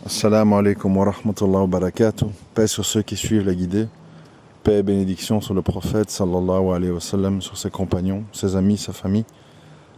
Assalamu alaikum wa rahmatullahi wa barakatuh. Paix sur ceux qui suivent la guidée. Paix et bénédiction sur le prophète sallallahu alayhi wa sallam, sur ses compagnons, ses amis, sa famille,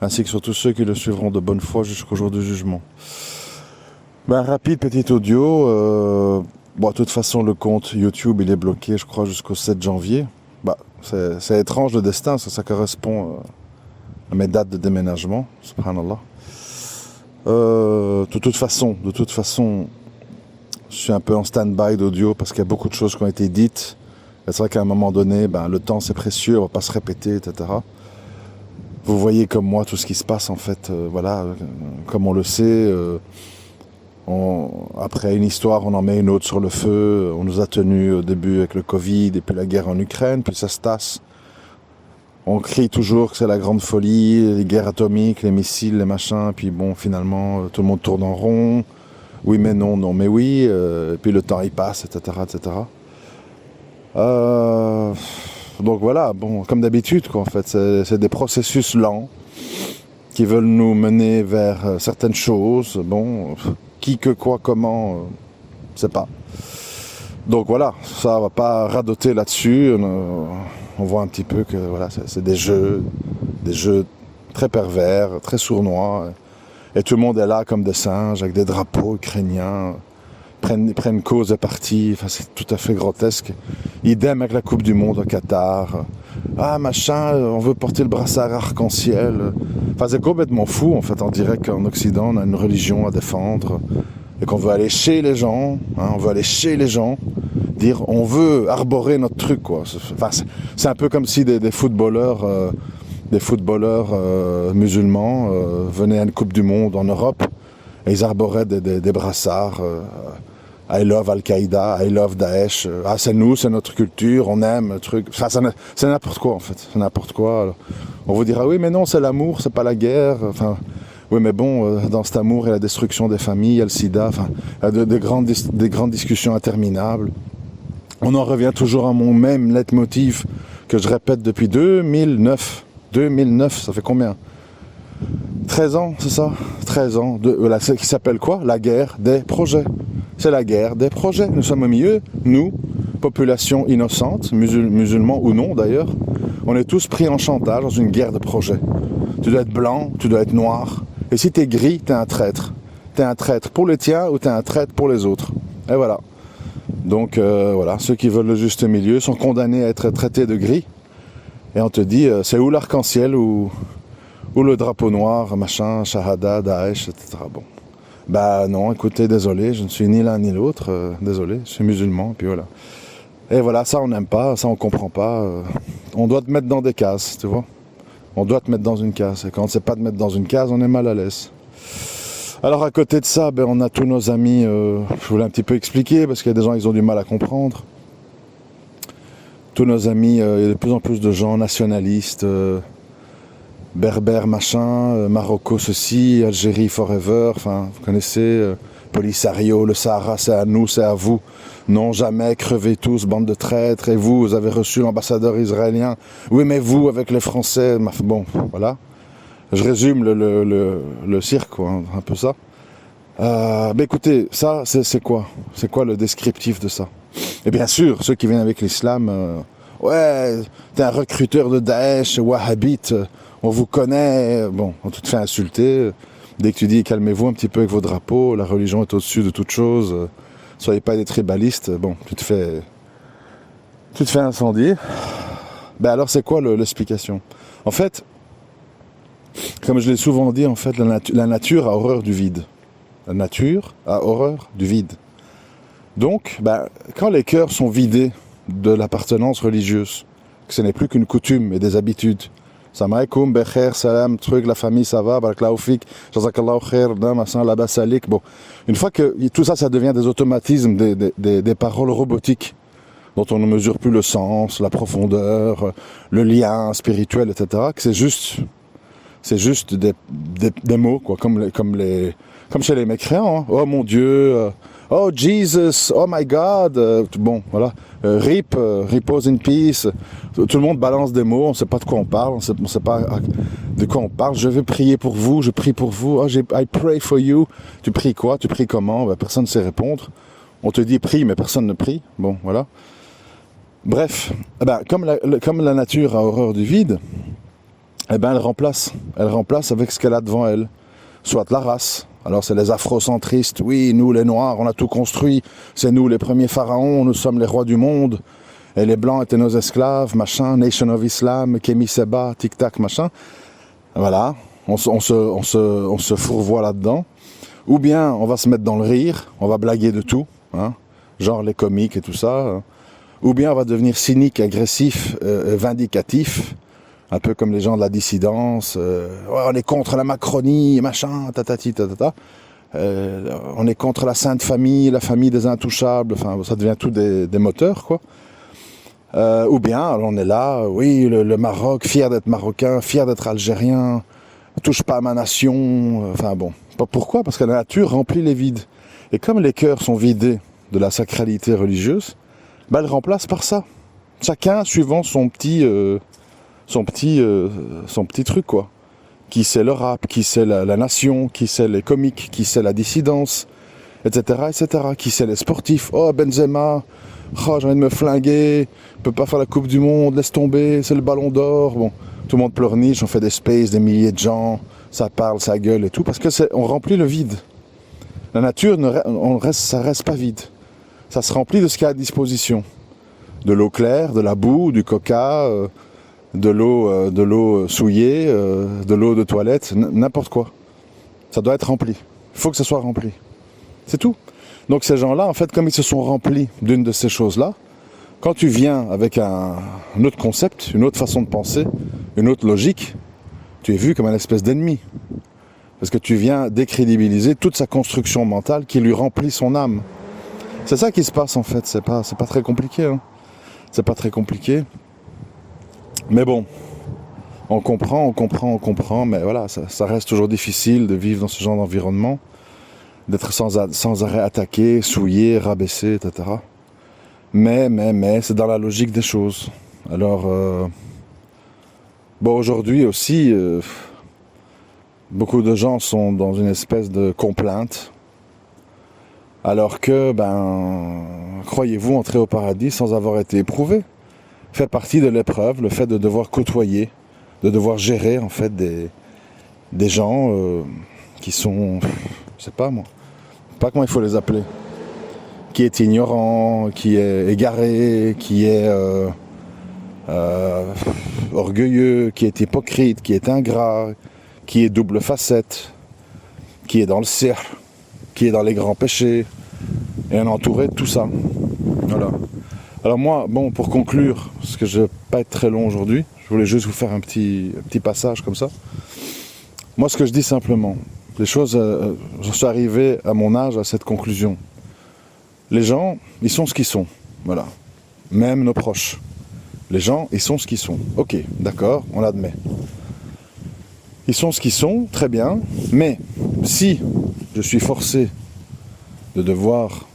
ainsi que sur tous ceux qui le suivront de bonne foi jusqu'au jour du jugement. Rapide petit audio. De toute façon, le compte YouTube il est bloqué, je crois, jusqu'au 7 janvier. C'est étrange le destin, ça correspond à mes dates de déménagement, subhanallah. De toute façon, je suis un peu en stand-by d'audio parce qu'il y a beaucoup de choses qui ont été dites. Et c'est vrai qu'à un moment donné, le temps c'est précieux, on ne va pas se répéter, etc. Vous voyez comme moi tout ce qui se passe en fait, comme on le sait. Après une histoire, on en met une autre sur le feu. On nous a tenus au début avec le Covid et puis la guerre en Ukraine, puis ça se tasse. On crie toujours que c'est la grande folie, les guerres atomiques, les missiles, les machins, puis bon, finalement, tout le monde tourne en rond. Oui mais non, non mais oui, et puis le temps il passe, etc. etc. Donc voilà, bon, comme d'habitude, quoi, en fait, c'est des processus lents qui veulent nous mener vers certaines choses. Bon, qui, que, quoi, comment, je sais pas. Donc voilà, ça va pas radoter là-dessus. On voit un petit peu que voilà, c'est des jeux très pervers, très sournois. Et tout le monde est là comme des singes, avec des drapeaux ukrainiens, prennent cause et parti. Enfin, c'est tout à fait grotesque. Idem avec la Coupe du Monde au Qatar. Ah machin, on veut porter le brassard arc-en-ciel. Enfin, c'est complètement fou. En fait, on dirait qu'en Occident, on a une religion à défendre et qu'on veut aller chez les gens. On veut aller chez les gens. Dire on veut arborer notre truc, quoi. Enfin, c'est un peu comme si des footballeurs musulmans venaient à une Coupe du Monde en Europe et ils arboraient des brassards I love Al-Qaïda, I love Daesh, c'est nous, c'est notre culture, on aime le truc. Enfin, c'est n'importe quoi en fait, c'est n'importe quoi. Alors, on vous dira oui mais non, c'est l'amour, c'est pas la guerre. Enfin, oui mais bon, dans cet amour il y a la destruction des familles, il y a le sida, enfin, il y a des grandes discussions interminables. On en revient toujours à mon même leitmotiv que je répète depuis 2009. 2009, ça fait combien ? 13 ans, c'est ça ? 13 ans. Qui s'appelle quoi ? La guerre des projets. C'est la guerre des projets. Nous sommes au milieu, nous, population innocente, musulmans ou non d'ailleurs, on est tous pris en chantage dans une guerre de projets. Tu dois être blanc, tu dois être noir. Et si t'es gris, t'es un traître. T'es un traître pour les tiens ou t'es un traître pour les autres. Et voilà. Donc voilà, ceux qui veulent le juste milieu sont condamnés à être traités de gris. Et on te dit, c'est où l'arc-en-ciel ou le drapeau noir, machin, Shahada, Daesh, etc. Bon. Non, écoutez, désolé, je ne suis ni l'un ni l'autre, désolé, je suis musulman, puis voilà. Et voilà, ça on n'aime pas, ça on comprend pas. On doit te mettre dans des cases, tu vois. On doit te mettre dans une case. Et quand on ne sait pas te mettre dans une case, on est mal à l'aise. Alors à côté de ça, on a tous nos amis, je voulais un petit peu expliquer, parce qu'il y a des gens, ils ont du mal à comprendre. Tous nos amis, il y a de plus en plus de gens nationalistes, berbères machin, Marocco ceci, Algérie forever, enfin vous connaissez, Polisario, le Sahara c'est à nous, c'est à vous. Non jamais, crevez tous, bande de traîtres, et vous avez reçu l'ambassadeur israélien. Oui mais vous avec les Français, bon voilà. Je résume le cirque, quoi, un peu ça. Écoutez, ça c'est quoi ? C'est quoi le descriptif de ça ? Et bien sûr, ceux qui viennent avec l'islam, ouais, t'es un recruteur de Daesh, wahhabite, on vous connaît, bon, on te fait insulter. Dès que tu dis calmez-vous un petit peu avec vos drapeaux, la religion est au-dessus de toute chose, soyez pas des tribalistes, bon, tu te fais incendier. Alors c'est quoi l'explication ? En fait, comme je l'ai souvent dit, en fait, la nature a horreur du vide. La nature a horreur du vide. Donc, quand les cœurs sont vidés de l'appartenance religieuse, que ce n'est plus qu'une coutume et des habitudes, Salam alaikum, Becher, salam, truc, la famille, ça va, barakallahu fik, jazakallahu khair, labas salik. Bon, une fois que tout ça, ça devient des automatismes, des paroles robotiques, dont on ne mesure plus le sens, la profondeur, le lien spirituel, etc., que c'est juste des mots, quoi, comme chez les mécréants, hein. Oh mon Dieu, oh Jesus, oh my God, bon, voilà, repose in peace. Tout le monde balance des mots, on ne sait pas de quoi on parle, on sait pas De quoi on parle? Je vais prier pour vous, je prie pour vous. Oh, I pray for you. Tu pries quoi? Tu pries comment? Ben, personne ne sait répondre. On te dit prie, mais personne ne prie. Bon, voilà. Bref, eh ben, comme la nature a horreur du vide, eh ben, elle remplace avec ce qu'elle a devant elle. Soit la race. Alors c'est les afrocentristes. Oui, nous les noirs, on a tout construit. C'est nous les premiers pharaons, nous sommes les rois du monde. Et les blancs étaient nos esclaves, machin, Nation of Islam, Kémy Seba, tic-tac, machin. Voilà, on se fourvoie là-dedans. Ou bien on va se mettre dans le rire, on va blaguer de tout, hein, genre les comiques et tout ça. Hein. Ou bien on va devenir cynique, agressif, vindicatif, un peu comme les gens de la dissidence. Ouais, on est contre la Macronie, machin, tatati, tatata. On est contre la Sainte Famille, la famille des intouchables. Enfin, ça devient tout des moteurs, quoi. Ou bien, alors on est là, oui, le Maroc, fier d'être marocain, fier d'être algérien, touche pas à ma nation. Enfin bon, pourquoi? Parce que la nature remplit les vides. Et comme les cœurs sont vidés de la sacralité religieuse, ben, elle remplace par ça. Chacun suivant son petit truc, quoi. Qui c'est le rap, qui c'est la nation, qui c'est les comiques, qui c'est la dissidence, etc., etc. Qui c'est les sportifs. Oh, Benzema, oh, j'ai envie de me flinguer, il peut pas faire la Coupe du Monde, laisse tomber, c'est le Ballon d'Or. Bon, tout le monde pleurniche, on fait des spaces, des milliers de gens, ça parle, ça gueule et tout, parce que on remplit le vide. La nature, ça reste pas vide. Ça se remplit de ce qu'il y a à disposition. De l'eau claire, de la boue, du coca, de l'eau souillée, de l'eau de toilette, n'importe quoi. Ça doit être rempli. Il faut que ça soit rempli. C'est tout. Donc ces gens-là, en fait, comme ils se sont remplis d'une de ces choses-là, quand tu viens avec un autre concept, une autre façon de penser, une autre logique, tu es vu comme un espèce d'ennemi. Parce que tu viens décrédibiliser toute sa construction mentale qui lui remplit son âme. C'est ça qui se passe en fait, c'est pas très compliqué. Hein. C'est pas très compliqué. Mais bon, on comprend, mais voilà, ça reste toujours difficile de vivre dans ce genre d'environnement, d'être sans arrêt attaqué, souillé, rabaissé, etc. Mais, c'est dans la logique des choses. Alors, bon, aujourd'hui aussi, beaucoup de gens sont dans une espèce de complainte, alors que, croyez-vous entrer au paradis sans avoir été éprouvé? Fait partie de l'épreuve, le fait de devoir côtoyer, de devoir gérer, en fait, des gens qui sont, je sais pas moi, pas comment il faut les appeler, qui est ignorant, qui est égaré, qui est orgueilleux, qui est hypocrite, qui est ingrat, qui est double facette, qui est dans le cercle, qui est dans les grands péchés, et on est entouré de tout ça. Voilà. Alors moi, bon, pour conclure, parce que je ne vais pas être très long aujourd'hui, je voulais juste vous faire un petit passage comme ça. Moi, ce que je dis simplement, les choses, je suis arrivé à mon âge à cette conclusion. Les gens, ils sont ce qu'ils sont, voilà. Même nos proches. Les gens, ils sont ce qu'ils sont. Ok, d'accord, on admet. Ils sont ce qu'ils sont, très bien, mais si je suis forcé de devoir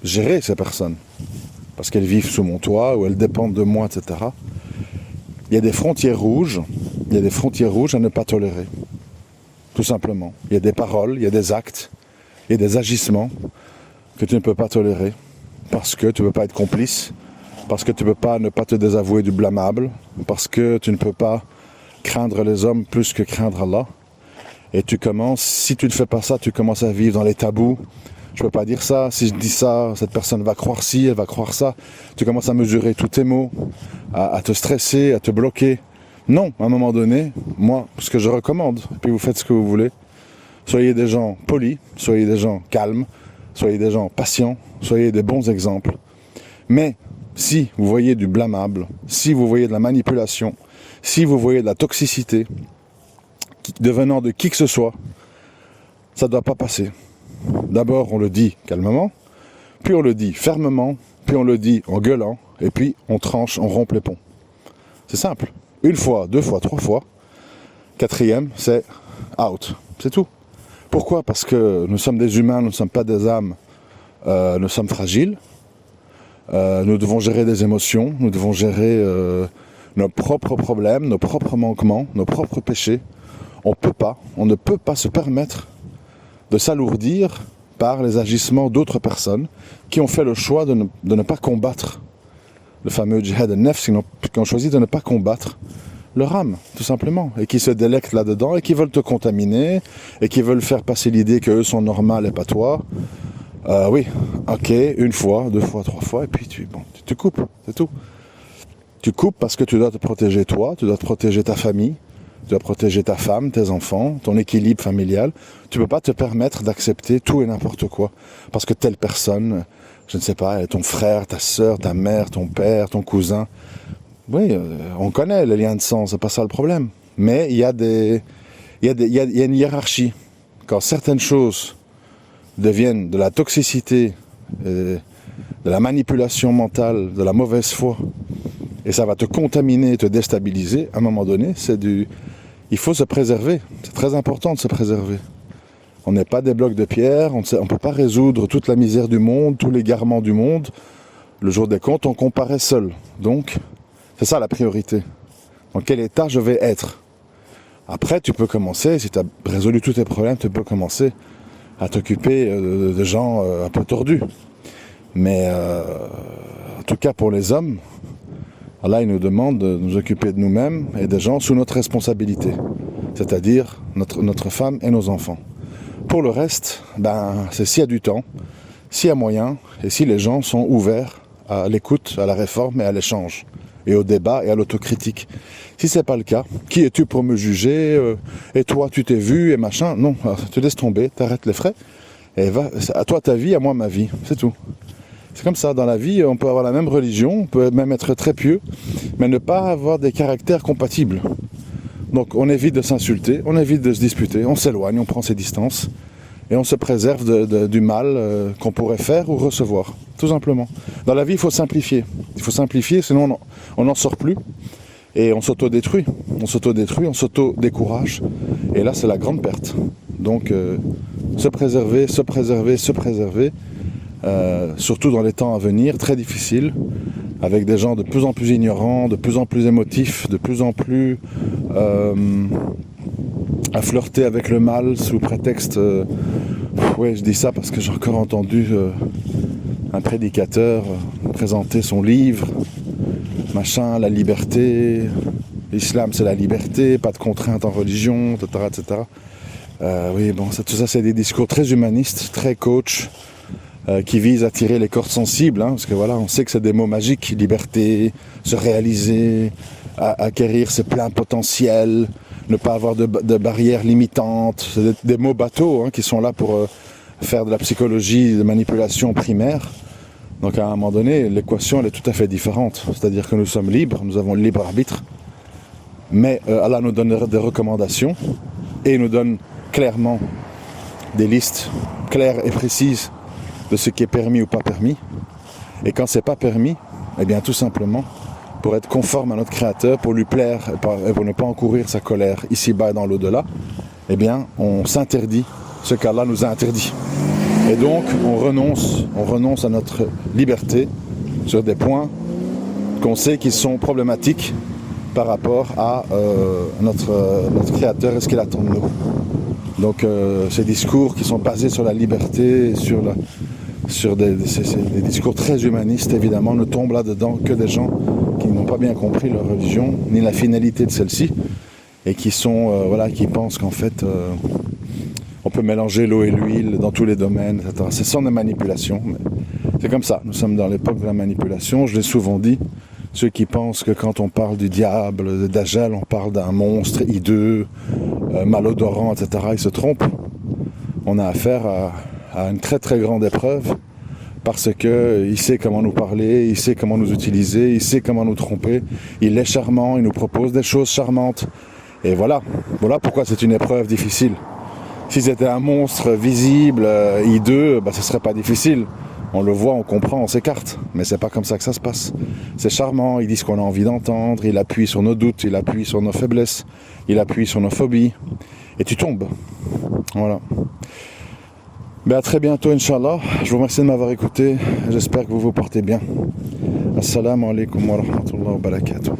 gérer ces personnes, parce qu'elles vivent sous mon toit, ou elles dépendent de moi, etc., il y a des frontières rouges, à ne pas tolérer. Tout simplement. Il y a des paroles, il y a des actes, il y a des agissements que tu ne peux pas tolérer, parce que tu ne peux pas être complice, parce que tu ne peux pas ne pas te désavouer du blâmable, parce que tu ne peux pas craindre les hommes plus que craindre Allah. Et si tu ne fais pas ça, tu commences à vivre dans les tabous. Je ne peux pas dire ça, si je dis ça, cette personne va croire ci, elle va croire ça. Tu commences à mesurer tous tes mots, à te stresser, à te bloquer. Non, à un moment donné, moi, ce que je recommande, puis vous faites ce que vous voulez, soyez des gens polis, soyez des gens calmes, soyez des gens patients, soyez des bons exemples. Mais si vous voyez du blâmable, si vous voyez de la manipulation, si vous voyez de la toxicité, devenant de qui que ce soit, ça ne doit pas passer. D'abord, on le dit calmement, puis on le dit fermement, puis on le dit en gueulant, et puis on tranche, on rompt les ponts. C'est simple. Une fois, deux fois, trois fois. Quatrième, c'est out. C'est tout. Pourquoi? Parce que nous sommes des humains, nous ne sommes pas des âmes. Nous sommes fragiles. Nous devons gérer des émotions, nous devons gérer nos propres problèmes, nos propres manquements, nos propres péchés. On ne peut pas se permettre de s'alourdir par les agissements d'autres personnes qui ont fait le choix de ne pas combattre le fameux djihad al-nafs, qui ont choisi de ne pas combattre leur âme, tout simplement, et qui se délectent là-dedans, et qui veulent te contaminer, et qui veulent faire passer l'idée qu'eux sont normaux et pas toi. Oui, ok, une fois, deux fois, trois fois, et puis tu coupes, c'est tout. Tu coupes parce que tu dois te protéger toi, tu dois te protéger ta famille, tu dois protéger ta femme, tes enfants, ton équilibre familial. Tu ne peux pas te permettre d'accepter tout et n'importe quoi, parce que telle personne, je ne sais pas, ton frère, ta sœur, ta mère, ton père, ton cousin. Oui, on connaît les liens de sang, c'est pas ça le problème. Mais il y a une hiérarchie. Quand certaines choses deviennent de la toxicité, de la manipulation mentale, de la mauvaise foi, et ça va te contaminer, te déstabiliser, à un moment donné, il faut se préserver. C'est très important de se préserver. On n'est pas des blocs de pierre, on ne peut pas résoudre toute la misère du monde, tous les garements du monde. Le jour des comptes, on comparaît seul. Donc, c'est ça la priorité. Dans quel état je vais être? Après, tu peux commencer, si tu as résolu tous tes problèmes, tu peux commencer à t'occuper de gens un peu tordus. Mais en tout cas pour les hommes, Allah il nous demande de nous occuper de nous-mêmes et des gens sous notre responsabilité. C'est-à-dire notre femme et nos enfants. Pour le reste, c'est s'il y a du temps, s'il y a moyen, et si les gens sont ouverts à l'écoute, à la réforme et à l'échange, et au débat et à l'autocritique. Si c'est pas le cas, qui es-tu pour me juger, et toi tu t'es vu, et machin, non, tu laisses tomber, t'arrêtes les frais, et à toi ta vie, à moi ma vie, c'est tout. C'est comme ça, dans la vie, on peut avoir la même religion, on peut même être très pieux, mais ne pas avoir des caractères compatibles. Donc on évite de s'insulter, on évite de se disputer, on s'éloigne, on prend ses distances et on se préserve du mal qu'on pourrait faire ou recevoir, tout simplement. Dans la vie, il faut simplifier. Il faut simplifier, sinon on n'en sort plus et on s'auto-détruit. On s'auto-décourage et là, c'est la grande perte. Donc se préserver, surtout dans les temps à venir, très difficiles, avec des gens de plus en plus ignorants, de plus en plus émotifs, de plus en plus à flirter avec le mal sous prétexte... oui, je dis ça parce que j'ai encore entendu un prédicateur présenter son livre, machin, la liberté, l'islam c'est la liberté, pas de contraintes en religion, etc. etc. Oui, bon, tout ça c'est des discours très humanistes, très coach, qui visent à tirer les cordes sensibles, parce que voilà, on sait que c'est des mots magiques, liberté, se réaliser, acquérir ses pleins potentiels, ne pas avoir de barrières limitantes, c'est des mots bateaux qui sont là pour faire de la psychologie de manipulation primaire. Donc à un moment donné, l'équation elle est tout à fait différente, c'est-à-dire que nous sommes libres, nous avons le libre arbitre, mais Allah nous donne des recommandations et nous donne clairement des listes claires et précises de ce qui est permis ou pas permis. Et quand c'est pas permis, eh bien tout simplement, pour être conforme à notre Créateur, pour lui plaire et pour ne pas encourir sa colère ici-bas et dans l'au-delà, eh bien on s'interdit ce qu'Allah nous a interdit. Et donc on renonce à notre liberté sur des points qu'on sait qui sont problématiques par rapport à notre Créateur et ce qu'il attend de nous. Donc ces discours qui sont basés sur la liberté, sur des discours très humanistes, évidemment, ne tombent là-dedans que des gens qui n'ont pas bien compris leur religion, ni la finalité de celle-ci, et qui pensent qu'en fait, on peut mélanger l'eau et l'huile dans tous les domaines, etc. Ce sont des manipulations, mais c'est comme ça. Nous sommes dans l'époque de la manipulation, je l'ai souvent dit. Ceux qui pensent que quand on parle du diable, de Dajjal, on parle d'un monstre hideux, malodorant, etc., ils se trompent. On a affaire à une très très grande épreuve parce qu'il sait comment nous parler, il sait comment nous utiliser, il sait comment nous tromper, il est charmant, il nous propose des choses charmantes. Et voilà pourquoi c'est une épreuve difficile. Si c'était un monstre visible, hideux, ce serait pas difficile. On le voit, on comprend, on s'écarte. Mais c'est pas comme ça que ça se passe. C'est charmant, il dit ce qu'on a envie d'entendre, il appuie sur nos doutes, il appuie sur nos faiblesses, il appuie sur nos phobies. Et tu tombes. Voilà. À très bientôt, Inch'Allah. Je vous remercie de m'avoir écouté. J'espère que vous vous portez bien. Assalamu alaikum wa rahmatullahi wa barakatuh.